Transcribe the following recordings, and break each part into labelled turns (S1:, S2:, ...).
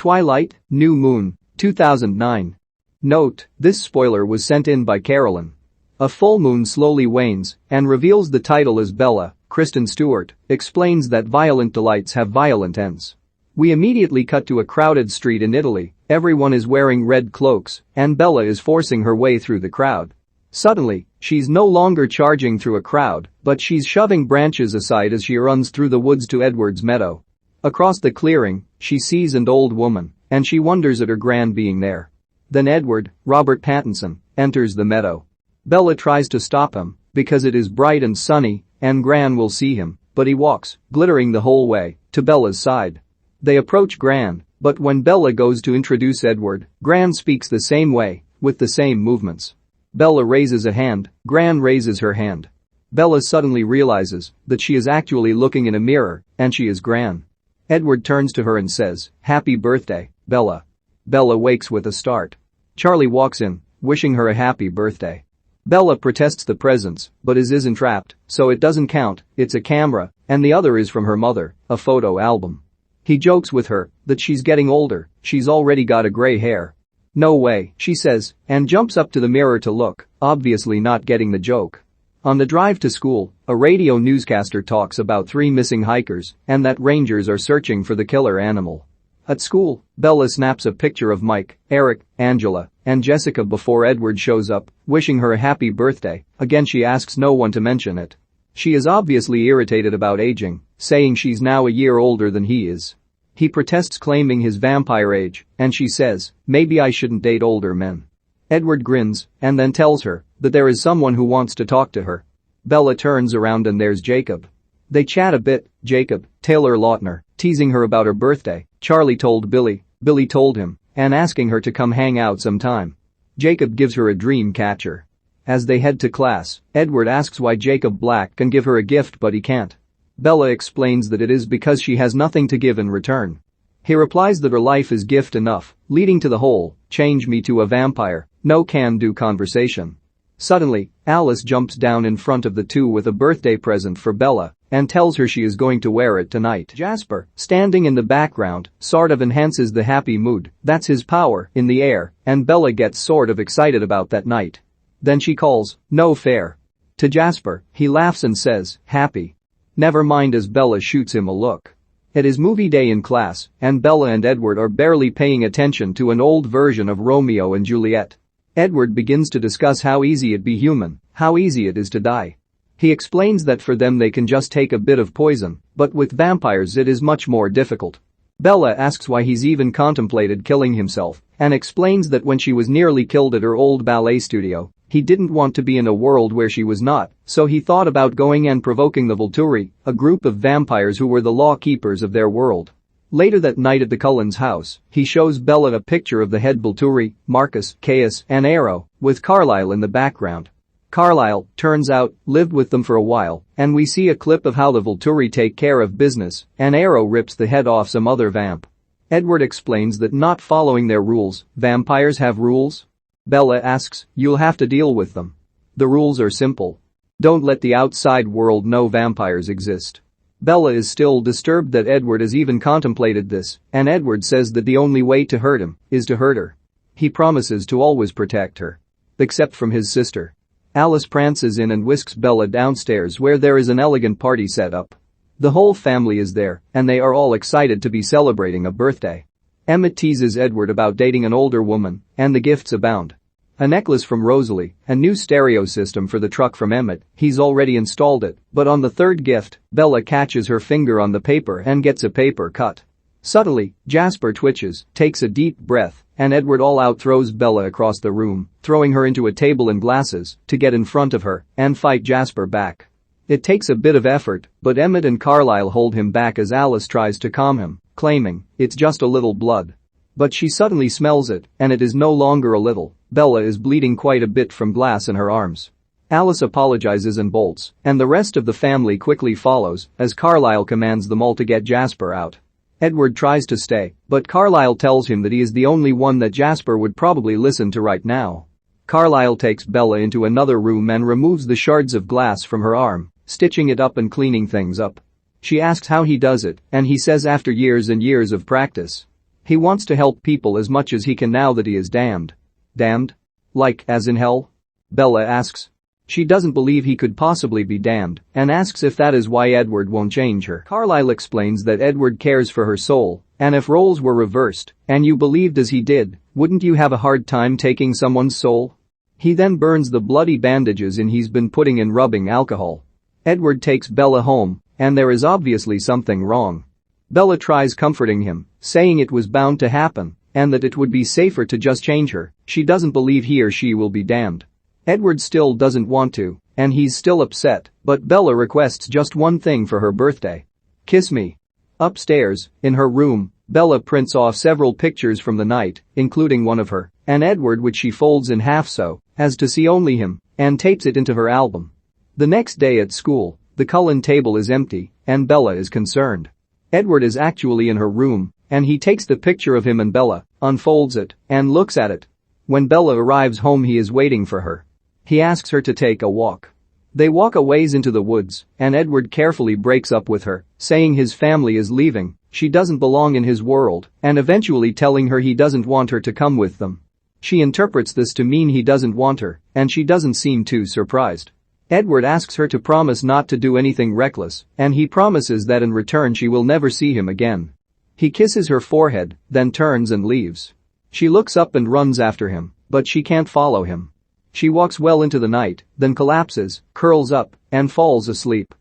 S1: Twilight, New Moon, 2009. Note: this spoiler was sent in by Carolyn. A full moon slowly wanes and reveals the title as Bella. Kristen Stewart explains that violent delights have violent ends. We immediately cut to a crowded street in Italy. Everyone is wearing red cloaks, and Bella is forcing her way through the crowd. Suddenly, she's no longer charging through a crowd, but she's shoving branches aside as she runs through the woods to Edward's meadow. Across the clearing, she sees an old woman, and she wonders at her gran being there. Then Edward, Robert Pattinson, enters the meadow. Bella tries to stop him because it is bright and sunny and Gran will see him, but he walks, glittering the whole way, to Bella's side. They approach Gran, but when Bella goes to introduce Edward, Gran speaks the same way, with the same movements. Bella raises a hand, Gran raises her hand. Bella suddenly realizes that she is actually looking in a mirror, and she is Gran. Edward turns to her and says, "Happy birthday, Bella." Bella wakes with a start. Charlie walks in, wishing her a happy birthday. Bella protests the presents, but is entrapped, so it doesn't count. It's a camera, and the other is from her mother, a photo album. He jokes with her that she's getting older, she's already got a gray hair. "No way," she says, and jumps up to the mirror to look, obviously not getting the joke. On the drive to school, a radio newscaster talks about 3 missing hikers and that rangers are searching for the killer animal. At school, Bella snaps a picture of Mike, Eric, Angela, and Jessica before Edward shows up, wishing her a happy birthday. Again she asks no one to mention it. She is obviously irritated about aging, saying she's now a year older than he is. He protests, claiming his vampire age, and she says, "Maybe I shouldn't date older men." Edward grins and then tells her that there is someone who wants to talk to her. Bella turns around and there's Jacob. They chat a bit. Jacob, Taylor Lautner, teasing her about her birthday. Charlie told Billy told him, and asking her to come hang out sometime. Jacob gives her a dream catcher. As they head to class, Edward asks why Jacob Black can give her a gift but he can't. Bella explains that it is because she has nothing to give in return. He replies that her life is gift enough, leading to the whole "change me to a vampire, no can-do" conversation. Suddenly, Alice jumps down in front of the two with a birthday present for Bella and tells her she is going to wear it tonight. Jasper, standing in the background, sort of enhances the happy mood. That's his power in the air, and Bella gets sort of excited about that night. Then she calls, "No fair." To Jasper, he laughs and says, "Happy." Never mind, as Bella shoots him a look. It is movie day in class, and Bella and Edward are barely paying attention to an old version of Romeo and Juliet. Edward begins to discuss how easy it be human, how easy it is to die. He explains that for them they can just take a bit of poison, but with vampires it is much more difficult. Bella asks why he's even contemplated killing himself and explains that when she was nearly killed at her old ballet studio, he didn't want to be in a world where she was not, so he thought about going and provoking the Volturi, a group of vampires who were the law keepers of their world. Later that night at the Cullens' house, he shows Bella a picture of the head Volturi, Marcus, Caius, and Aero, with Carlisle in the background. Carlisle, turns out, lived with them for a while, and we see a clip of how the Volturi take care of business, and Aero rips the head off some other vamp. Edward explains that not following their rules, vampires have rules? Bella asks, "You'll have to deal with them. The rules are simple. Don't let the outside world know vampires exist." Bella is still disturbed that Edward has even contemplated this, and Edward says that the only way to hurt him is to hurt her. He promises to always protect her. Except from his sister. Alice prances in and whisks Bella downstairs where there is an elegant party set up. The whole family is there, and they are all excited to be celebrating a birthday. Emmett teases Edward about dating an older woman, and the gifts abound. A necklace from Rosalie, a new stereo system for the truck from Emmett, he's already installed it, but on the third gift, Bella catches her finger on the paper and gets a paper cut. Suddenly, Jasper twitches, takes a deep breath, and Edward all out throws Bella across the room, throwing her into a table and glasses to get in front of her and fight Jasper back. It takes a bit of effort, but Emmett and Carlisle hold him back as Alice tries to calm him, claiming, "It's just a little blood." But she suddenly smells it, and it is no longer a little. Bella is bleeding quite a bit from glass in her arms. Alice apologizes and bolts, and the rest of the family quickly follows as Carlisle commands them all to get Jasper out. Edward tries to stay, but Carlisle tells him that he is the only one that Jasper would probably listen to right now. Carlisle takes Bella into another room and removes the shards of glass from her arm, stitching it up and cleaning things up. She asks how he does it, and he says after years and years of practice. He wants to help people as much as he can now that he is damned. Damned? Like, as in hell? Bella asks. She doesn't believe he could possibly be damned and asks if that is why Edward won't change her. Carlisle explains that Edward cares for her soul, and if roles were reversed and you believed as he did, wouldn't you have a hard time taking someone's soul? He then burns the bloody bandages in he's been putting in rubbing alcohol. Edward takes Bella home, and there is obviously something wrong. Bella tries comforting him, saying it was bound to happen and that it would be safer to just change her. She doesn't believe he or she will be damned. Edward still doesn't want to, and he's still upset, but Bella requests just one thing for her birthday. Kiss me. Upstairs, in her room, Bella prints off several pictures from the night, including one of her and Edward which she folds in half so as to see only him and tapes it into her album. The next day at school, the Cullen table is empty and Bella is concerned. Edward is actually in her room and he takes the picture of him and Bella, unfolds it, and looks at it. When Bella arrives home he is waiting for her. He asks her to take a walk. They walk a ways into the woods and Edward carefully breaks up with her, saying his family is leaving, she doesn't belong in his world, and eventually telling her he doesn't want her to come with them. She interprets this to mean he doesn't want her, and she doesn't seem too surprised. Edward asks her to promise not to do anything reckless, and he promises that in return she will never see him again. He kisses her forehead, then turns and leaves. She looks up and runs after him, but she can't follow him. She walks well into the night, then collapses, curls up, and falls asleep.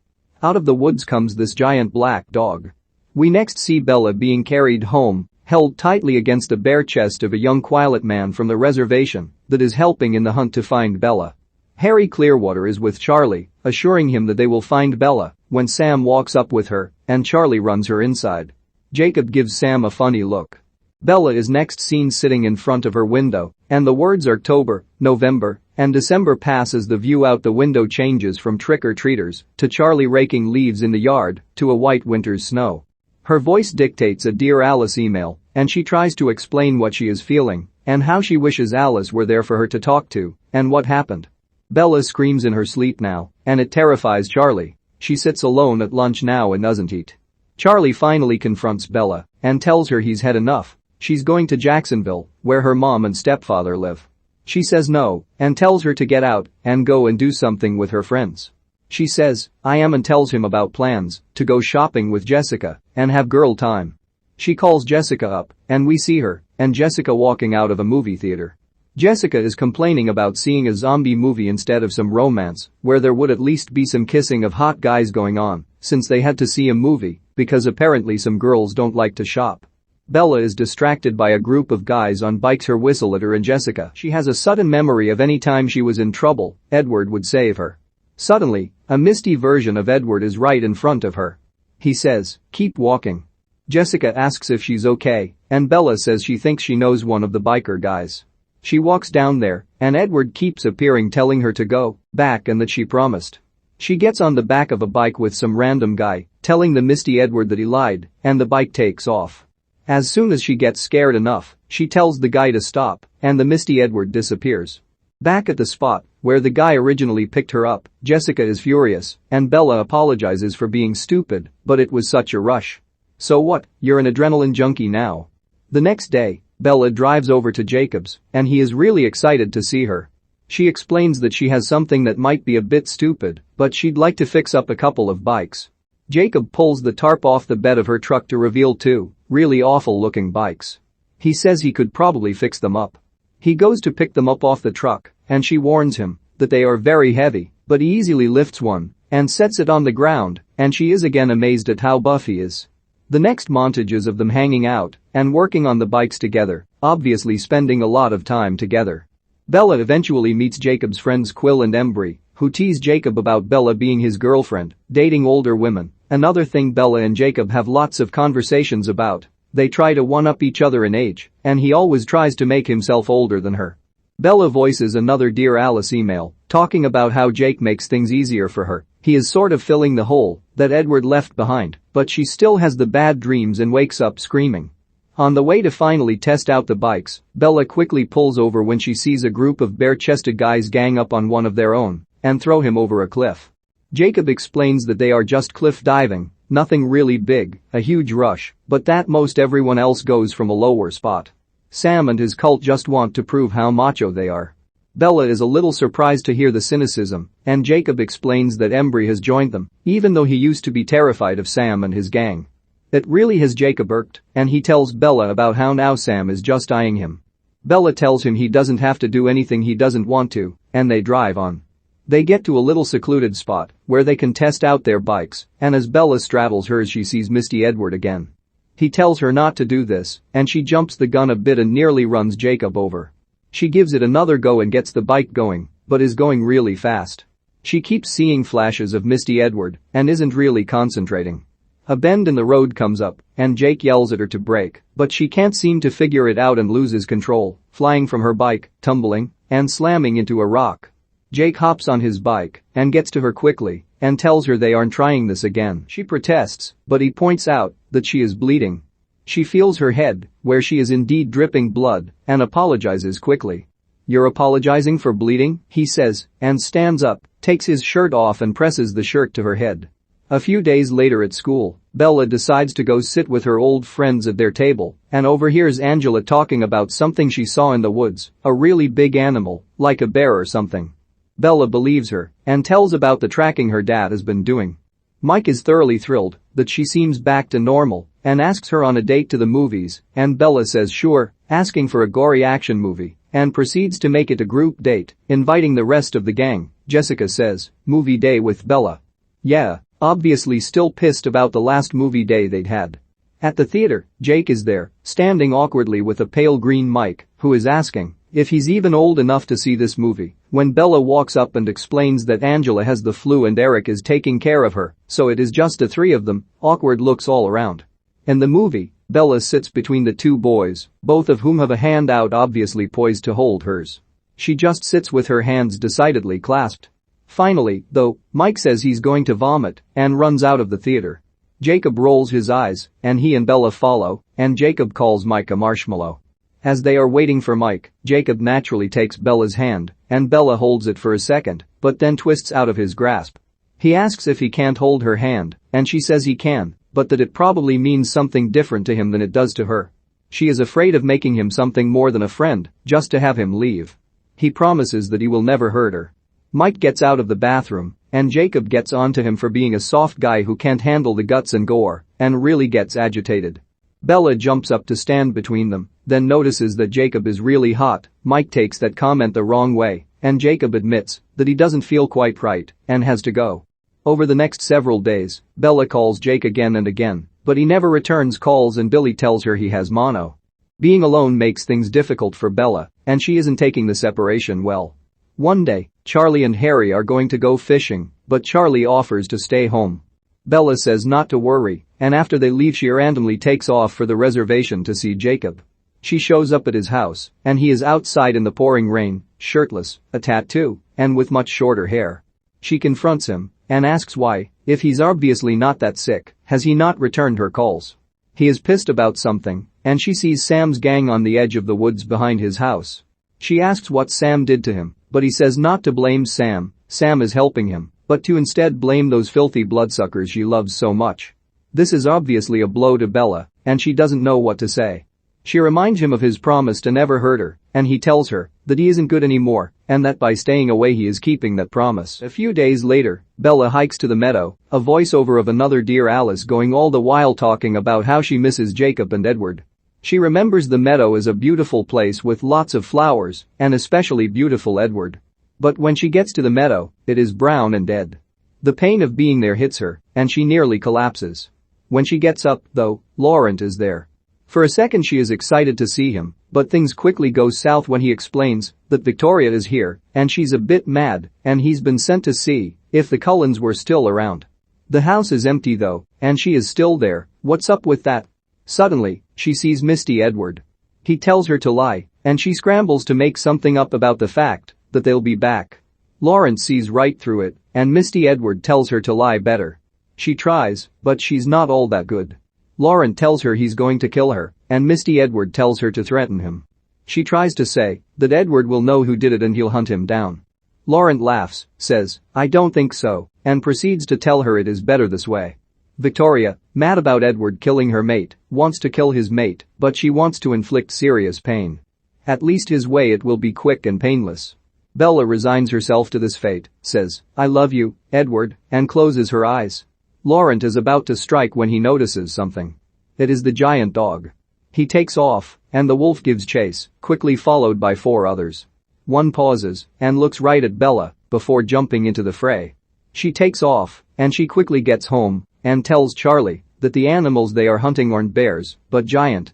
S1: Out of the woods comes this giant black dog. We next see Bella being carried home, held tightly against the bare chest of a young Quillight man from the reservation that is helping in the hunt to find Bella. Harry Clearwater is with Charlie, assuring him that they will find Bella when Sam walks up with her and Charlie runs her inside. Jacob gives Sam a funny look. Bella is next seen sitting in front of her window, and the words October, November, and December pass as the view out the window changes from trick-or-treaters to Charlie raking leaves in the yard to a white winter's snow. Her voice dictates a Dear Alice email, and she tries to explain what she is feeling and how she wishes Alice were there for her to talk to and what happened. Bella screams in her sleep now, and it terrifies Charlie. She sits alone at lunch now and doesn't eat. Charlie finally confronts Bella and tells her he's had enough. She's going to Jacksonville, where her mom and stepfather live. She says no and tells her to get out and go and do something with her friends. She says, I am, and tells him about plans to go shopping with Jessica and have girl time. She calls Jessica up and we see her and Jessica walking out of a movie theater. Jessica is complaining about seeing a zombie movie instead of some romance where there would at least be some kissing of hot guys going on, since they had to see a movie because apparently some girls don't like to shop. Bella is distracted by a group of guys on bikes who whistle at her and Jessica. She has a sudden memory of any time she was in trouble, Edward would save her. Suddenly, a misty version of Edward is right in front of her. He says, keep walking. Jessica asks if she's okay, and Bella says she thinks she knows one of the biker guys. She walks down there, and Edward keeps appearing telling her to go back and that she promised. She gets on the back of a bike with some random guy, telling the misty Edward that he lied, and the bike takes off. As soon as she gets scared enough, she tells the guy to stop, and the misty Edward disappears. Back at the spot where the guy originally picked her up, Jessica is furious, and Bella apologizes for being stupid, but it was such a rush. So what, you're an adrenaline junkie now? The next day, Bella drives over to Jacob's, and he is really excited to see her. She explains that she has something that might be a bit stupid, but she'd like to fix up a couple of bikes. Jacob pulls the tarp off the bed of her truck to reveal two really awful-looking bikes. He says he could probably fix them up. He goes to pick them up off the truck, and she warns him that they are very heavy, but he easily lifts one and sets it on the ground, and she is again amazed at how buff he is. The next montage is of them hanging out and working on the bikes together, obviously spending a lot of time together. Bella eventually meets Jacob's friends Quill and Embry, who tease Jacob about Bella being his girlfriend, dating older women. Another thing Bella and Jacob have lots of conversations about. They try to one-up each other in age, and he always tries to make himself older than her. Bella voices another Dear Alice email, talking about how Jake makes things easier for her. He is sort of filling the hole that Edward left behind, but she still has the bad dreams and wakes up screaming. On the way to finally test out the bikes, Bella quickly pulls over when she sees a group of bare-chested guys gang up on one of their own and throw him over a cliff. Jacob explains that they are just cliff diving, Nothing really big, a huge rush, but that most everyone else goes from a lower spot. Sam and his cult just want to prove how macho they are. Bella is a little surprised to hear the cynicism, and Jacob explains that Embry has joined them, even though he used to be terrified of Sam and his gang. It really has Jacob irked, and he tells Bella about how now Sam is just eyeing him. Bella tells him he doesn't have to do anything he doesn't want to, and they drive on. They get to a little secluded spot where they can test out their bikes, and as Bella straddles hers she sees Misty Edward again. He tells her not to do this, and she jumps the gun a bit and nearly runs Jacob over. She gives it another go and gets the bike going, but is going really fast. She keeps seeing flashes of Misty Edward and isn't really concentrating. A bend in the road comes up, and Jake yells at her to brake, but she can't seem to figure it out and loses control, flying from her bike, tumbling, and slamming into a rock. Jake hops on his bike and gets to her quickly and tells her they aren't trying this again. She protests, but he points out that she is bleeding. She feels her head, where she is indeed dripping blood, and apologizes quickly. "You're apologizing for bleeding?" he says, and stands up, takes his shirt off and presses the shirt to her head. A few days later at school, Bella decides to go sit with her old friends at their table and overhears Angela talking about something she saw in the woods, a really big animal, like a bear or something. Bella believes her and tells about the tracking her dad has been doing. Mike is thoroughly thrilled that she seems back to normal and asks her on a date to the movies, and Bella says sure, asking for a gory action movie, and proceeds to make it a group date, inviting the rest of the gang. Jessica says, "Movie day with Bella." Yeah. Obviously still pissed about the last movie day they'd had. At the theater, Jake is there, standing awkwardly with a pale green Mike, who is asking if he's even old enough to see this movie, when Bella walks up and explains that Angela has the flu and Eric is taking care of her, so it is just the three of them. Awkward looks all around. In the movie, Bella sits between the two boys, both of whom have a hand out obviously poised to hold hers. She just sits with her hands decidedly clasped. Finally, though, Mike says he's going to vomit and runs out of the theater. Jacob rolls his eyes, and he and Bella follow, and Jacob calls Mike a marshmallow. As they are waiting for Mike, Jacob naturally takes Bella's hand, and Bella holds it for a second, but then twists out of his grasp. He asks if he can't hold her hand, and she says he can, but that it probably means something different to him than it does to her. She is afraid of making him something more than a friend, just to have him leave. He promises that he will never hurt her. Mike gets out of the bathroom, and Jacob gets onto him for being a soft guy who can't handle the guts and gore, and really gets agitated. Bella jumps up to stand between them, then notices that Jacob is really hot. Mike takes that comment the wrong way, and Jacob admits that he doesn't feel quite right and has to go. Over the next several days, Bella calls Jake again and again, but he never returns calls and Billy tells her he has mono. Being alone makes things difficult for Bella, and she isn't taking the separation well. One day, Charlie and Harry are going to go fishing, but Charlie offers to stay home. Bella says not to worry, and after they leave she randomly takes off for the reservation to see Jacob. She shows up at his house, and he is outside in the pouring rain, shirtless, a tattoo, and with much shorter hair. She confronts him and asks why, if he's obviously not that sick, has he not returned her calls. He is pissed about something, and she sees Sam's gang on the edge of the woods behind his house. She asks what Sam did to him, but he says not to blame Sam is helping him, but to instead blame those filthy bloodsuckers she loves so much. This is obviously a blow to Bella, and she doesn't know what to say. She reminds him of his promise to never hurt her, and he tells her that he isn't good anymore, and that by staying away he is keeping that promise. A few days later, Bella hikes to the meadow, a voiceover of another Dear Alice going all the while talking about how she misses Jacob and Edward. She remembers the meadow as a beautiful place with lots of flowers, and especially beautiful Edward. But when she gets to the meadow, it is brown and dead. The pain of being there hits her, and she nearly collapses. When she gets up, though, Laurent is there. For a second she is excited to see him, but things quickly go south when he explains that Victoria is here, and she's a bit mad, and he's been sent to see if the Cullens were still around. The house is empty though, and she is still there. What's up with that? Suddenly, she sees Misty Edward. He tells her to lie, and she scrambles to make something up about the fact that they'll be back. Laurent sees right through it, and Misty Edward tells her to lie better. She tries, but she's not all that good. Laurent tells her he's going to kill her, and Misty Edward tells her to threaten him. She tries to say that Edward will know who did it and he'll hunt him down. Laurent laughs, says, "I don't think so," and proceeds to tell her it is better this way. Victoria, mad about Edward killing her mate, wants to kill his mate, but she wants to inflict serious pain. At least his way it will be quick and painless. Bella resigns herself to this fate, says, "I love you, Edward," and closes her eyes. Laurent is about to strike when he notices something. It is the giant dog. He takes off, and the wolf gives chase, quickly followed by 4 others. One pauses and looks right at Bella before jumping into the fray. She takes off, and she quickly gets home and tells Charlie that the animals they are hunting aren't bears, but giant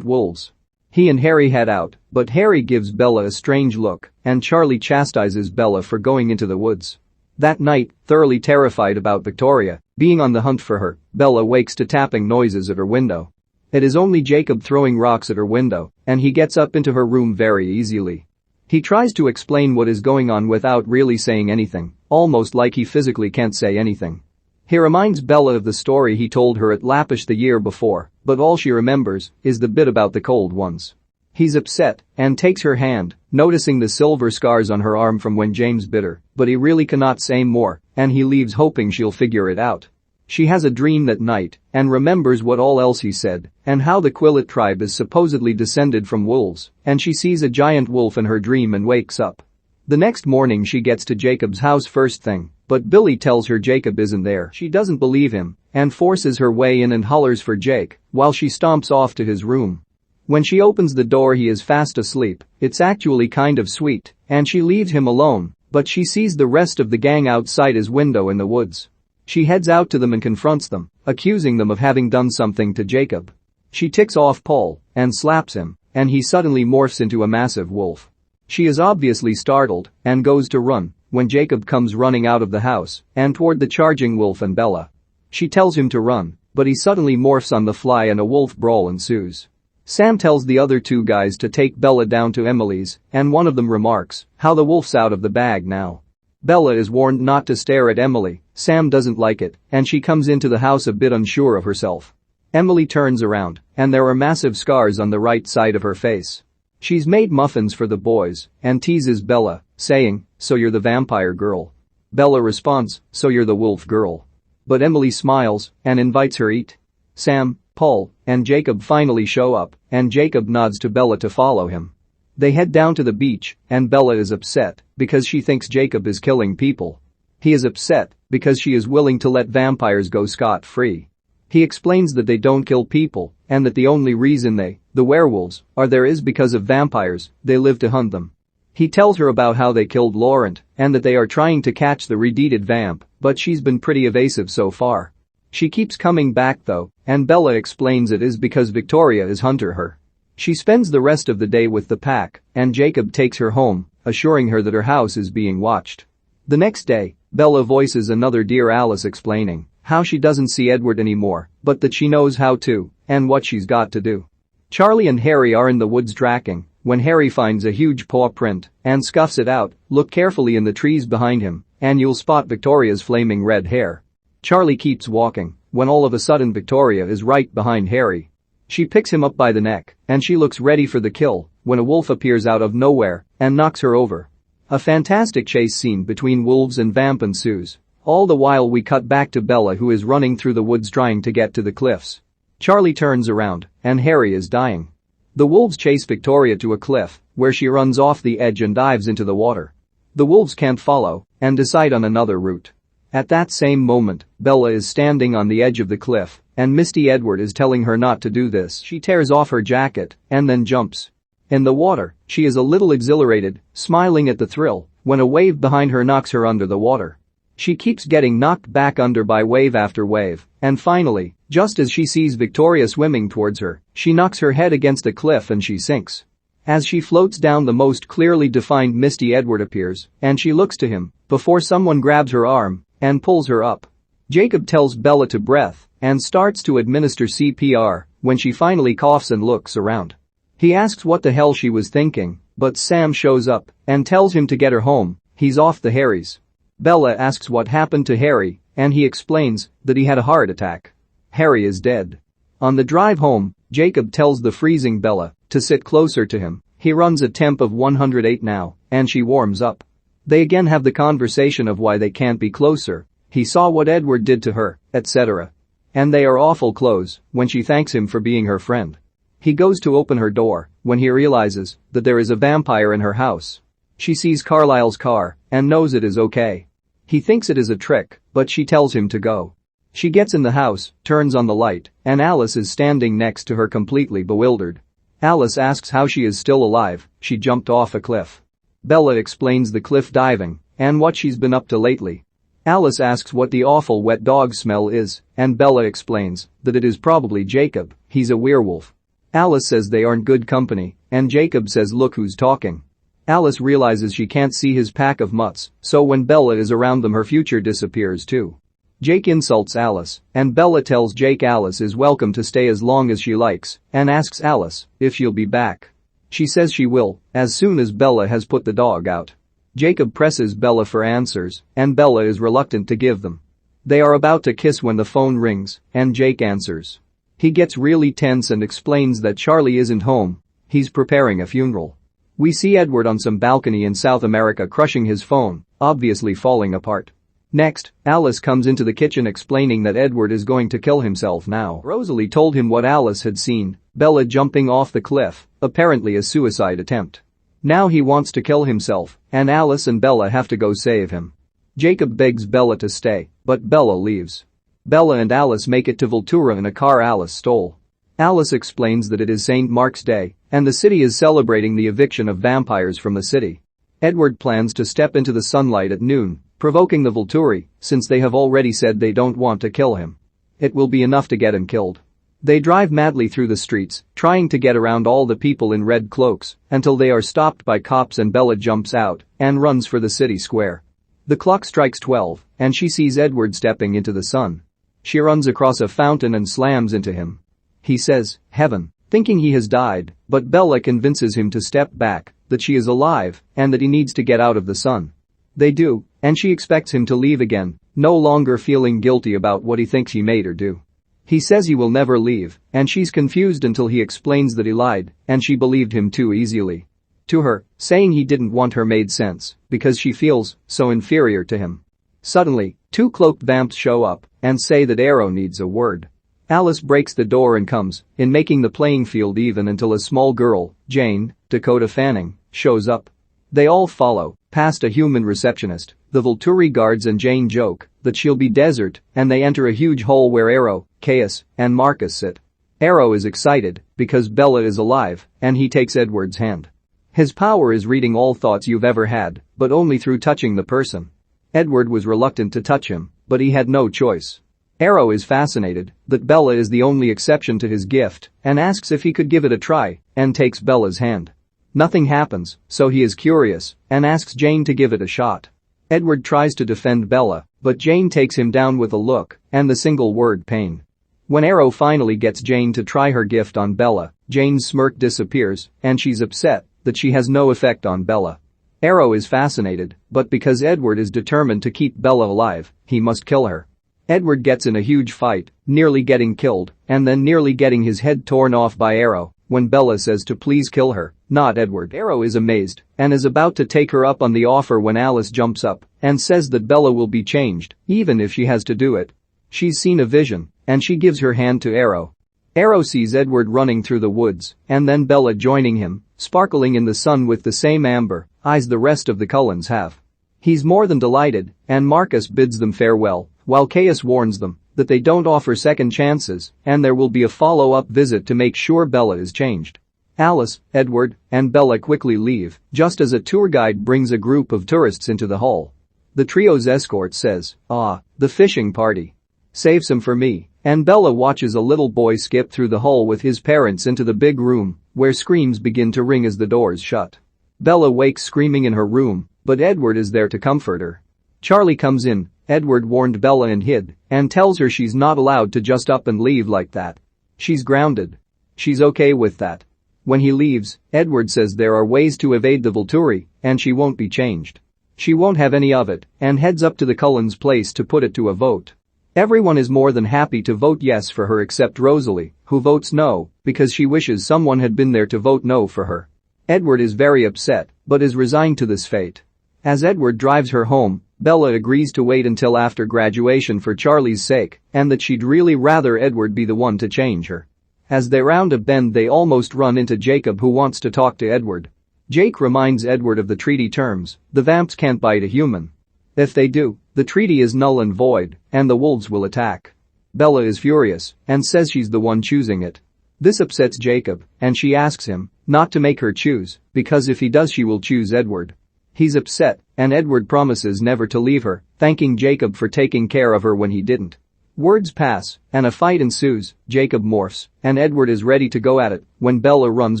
S1: wolves. He and Harry head out, but Harry gives Bella a strange look, and Charlie chastises Bella for going into the woods. That night, thoroughly terrified about Victoria being on the hunt for her, Bella wakes to tapping noises at her window. It is only Jacob throwing rocks at her window, and he gets up into her room very easily. He tries to explain what is going on without really saying anything, almost like he physically can't say anything. He reminds Bella of the story he told her at Lappish the year before, but all she remembers is the bit about the cold ones. He's upset and takes her hand, noticing the silver scars on her arm from when James bit her, but he really cannot say more, and he leaves hoping she'll figure it out. She has a dream that night and remembers what all else he said and how the TWILIGHT tribe is supposedly descended from wolves, and she sees a giant wolf in her dream and wakes up. The next morning she gets to Jacob's house first thing, but Billy tells her Jacob isn't there. She doesn't believe him and forces her way in and hollers for Jake while she stomps off to his room. When she opens the door he is fast asleep. It's actually kind of sweet, and she leaves him alone, but she sees the rest of the gang outside his window in the woods. She heads out to them and confronts them, accusing them of having done something to Jacob. She ticks off Paul and slaps him, and he suddenly morphs into a massive wolf. She is obviously startled and goes to run when Jacob comes running out of the house and toward the charging wolf and Bella. She tells him to run, but he suddenly morphs on the fly and a wolf brawl ensues. Sam tells the other 2 guys to take Bella down to Emily's, and one of them remarks, "How the wolf's out of the bag now." Bella is warned not to stare at Emily. Sam doesn't like it, and she comes into the house a bit unsure of herself. Emily turns around, and there are massive scars on the right side of her face. She's made muffins for the boys and teases Bella, saying, "So you're the vampire girl." Bella responds, "So you're the wolf girl." But Emily smiles and invites her eat. Sam, Paul, and Jacob finally show up, and Jacob nods to Bella to follow him. They head down to the beach, and Bella is upset because she thinks Jacob is killing people. He is upset because she is willing to let vampires go scot-free. He explains that they don't kill people, and that the only reason the werewolves, are there is because of vampires, they live to hunt them. He tells her about how they killed Laurent, and that they are trying to catch the redeeted vamp, but she's been pretty evasive so far. She keeps coming back though, and Bella explains it is because Victoria is hunter her. She spends the rest of the day with the pack, and Jacob takes her home, assuring her that her house is being watched. The next day, Bella voices another Dear Alice explaining how she doesn't see Edward anymore, but that she knows how to, and what she's got to do. Charlie and Harry are in the woods tracking when Harry finds a huge paw print and scuffs it out. Look carefully in the trees behind him, and you'll spot Victoria's flaming red hair. Charlie keeps walking when all of a sudden Victoria is right behind Harry. She picks him up by the neck, and she looks ready for the kill when a wolf appears out of nowhere and knocks her over. A fantastic chase scene between wolves and vamp ensues. All the while we cut back to Bella, who is running through the woods trying to get to the cliffs. Charlie turns around, and Harry is dying. The wolves chase Victoria to a cliff, where she runs off the edge and dives into the water. The wolves can't follow and decide on another route. At that same moment, Bella is standing on the edge of the cliff, and Misty Edward is telling her not to do this. She tears off her jacket and then jumps. In the water, she is a little exhilarated, smiling at the thrill, when a wave behind her knocks her under the water. She keeps getting knocked back under by wave after wave, and finally, just as she sees Victoria swimming towards her, she knocks her head against a cliff and she sinks. As she floats down, the most clearly defined Misty Edward appears, and she looks to him before someone grabs her arm and pulls her up. Jacob tells Bella to breath and starts to administer CPR when she finally coughs and looks around. He asks what the hell she was thinking, but Sam shows up and tells him to get her home. He's off the Harrys. Bella asks what happened to Harry, and he explains that he had a heart attack. Harry is dead. On the drive home, Jacob tells the freezing Bella to sit closer to him. He runs a temp of 108 now, and she warms up. They again have the conversation of why they can't be closer. He saw what Edward did to her, etc. and they are awful close when she thanks him for being her friend. He goes to open her door when he realizes that there is a vampire in her house. She sees Carlisle's car and knows it is okay. He thinks it is a trick, but she tells him to go. She gets in the house, turns on the light, and Alice is standing next to her completely bewildered. Alice asks how she is still alive. She jumped off a cliff. Bella explains the cliff diving and what she's been up to lately. Alice asks what the awful wet dog smell is, and Bella explains that it is probably Jacob, he's a werewolf. Alice says they aren't good company, and Jacob says look who's talking. Alice realizes she can't see his pack of mutts, so when Bella is around them her future disappears too. Jake insults Alice, and Bella tells Jake Alice is welcome to stay as long as she likes and asks Alice if she'll be back. She says she will, as soon as Bella has put the dog out. Jacob presses Bella for answers, and Bella is reluctant to give them. They are about to kiss when the phone rings, and Jake answers. He gets really tense and explains that Charlie isn't home, he's preparing a funeral. We see Edward on some balcony in South America crushing his phone, obviously falling apart. Next, Alice comes into the kitchen explaining that Edward is going to kill himself now. Rosalie told him what Alice had seen, Bella jumping off the cliff, apparently a suicide attempt. Now he wants to kill himself, and Alice and Bella have to go save him. Jacob begs Bella to stay, but Bella leaves. Bella and Alice make it to Voltura in a car Alice stole. Alice explains that it is St. Mark's Day, and the city is celebrating the eviction of vampires from the city. Edward plans to step into the sunlight at noon, provoking the Volturi, since they have already said they don't want to kill him. It will be enough to get him killed. They drive madly through the streets, trying to get around all the people in red cloaks, until they are stopped by cops and Bella jumps out and runs for the city square. The clock strikes 12, and she sees Edward stepping into the sun. She runs across a fountain and slams into him. He says, "Heaven," thinking he has died, but Bella convinces him to step back, that she is alive, and that he needs to get out of the sun. They do, and she expects him to leave again, no longer feeling guilty about what he thinks he made her do. He says he will never leave, and she's confused until he explains that he lied, and she believed him too easily. To her, saying he didn't want her made sense, because she feels so inferior to him. Suddenly, two cloaked vamps show up and say that Arrow needs a word. Alice breaks the door and comes in, making the playing field even until a small girl, Jane, Dakota Fanning, shows up. They all follow, past a human receptionist, the Volturi guards, and Jane joke that she'll be desert, and they enter a huge hole where Arrow, Caius, and Marcus sit. Arrow is excited because Bella is alive, and he takes Edward's hand. His power is reading all thoughts you've ever had, but only through touching the person. Edward was reluctant to touch him, but he had no choice. Arrow is fascinated that Bella is the only exception to his gift and asks if he could give it a try and takes Bella's hand. Nothing happens, so he is curious and asks Jane to give it a shot. Edward tries to defend Bella, but Jane takes him down with a look and the single word pain. When Arrow finally gets Jane to try her gift on Bella, Jane's smirk disappears and she's upset that she has no effect on Bella. Arrow is fascinated, but because Edward is determined to keep Bella alive, he must kill her. Edward gets in a huge fight, nearly getting killed, and then nearly getting his head torn off by Arrow when Bella says to please kill her, not Edward. Arrow is amazed and is about to take her up on the offer when Alice jumps up and says that Bella will be changed, even if she has to do it. She's seen a vision, and she gives her hand to Arrow. Arrow sees Edward running through the woods, and then Bella joining him, sparkling in the sun with the same amber eyes the rest of the Cullens have. He's more than delighted, and Marcus bids them farewell, while Caius warns them that they don't offer second chances and there will be a follow-up visit to make sure Bella is changed. Alice, Edward, and Bella quickly leave, just as a tour guide brings a group of tourists into the hall. The trio's escort says, "Ah, the fishing party. Save some for me," and Bella watches a little boy skip through the hall with his parents into the big room, where screams begin to ring as the doors shut. Bella wakes screaming in her room, but Edward is there to comfort her. Charlie comes in. Edward warned Bella and hid, and tells her she's not allowed to just up and leave like that. She's grounded. She's okay with that. When he leaves, Edward says there are ways to evade the Volturi, and she won't be changed. She won't have any of it, and heads up to the Cullens' place to put it to a vote. Everyone is more than happy to vote yes for her except Rosalie, who votes no because she wishes someone had been there to vote no for her. Edward is very upset, but is resigned to this fate. As Edward drives her home, Bella agrees to wait until after graduation for Charlie's sake and that she'd really rather Edward be the one to change her. As they round a bend they almost run into Jacob, who wants to talk to Edward. Jake reminds Edward of the treaty terms: the vamps can't bite a human. If they do, the treaty is null and void and the wolves will attack. Bella is furious and says she's the one choosing it. This upsets Jacob and she asks him not to make her choose because if he does she will choose Edward. He's upset and Edward promises never to leave her, thanking Jacob for taking care of her when he didn't. Words pass and a fight ensues. Jacob morphs and Edward is ready to go at it when Bella runs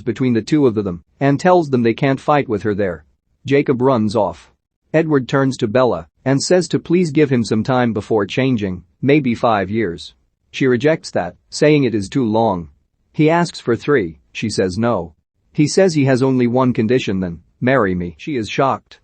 S1: between the two of them and tells them they can't fight with her there. Jacob runs off. Edward turns to Bella and says to please give him some time before changing, maybe 5 years. She rejects that, saying it is too long. He asks for 3, she says no. He says he has only one condition then: marry me. She is shocked.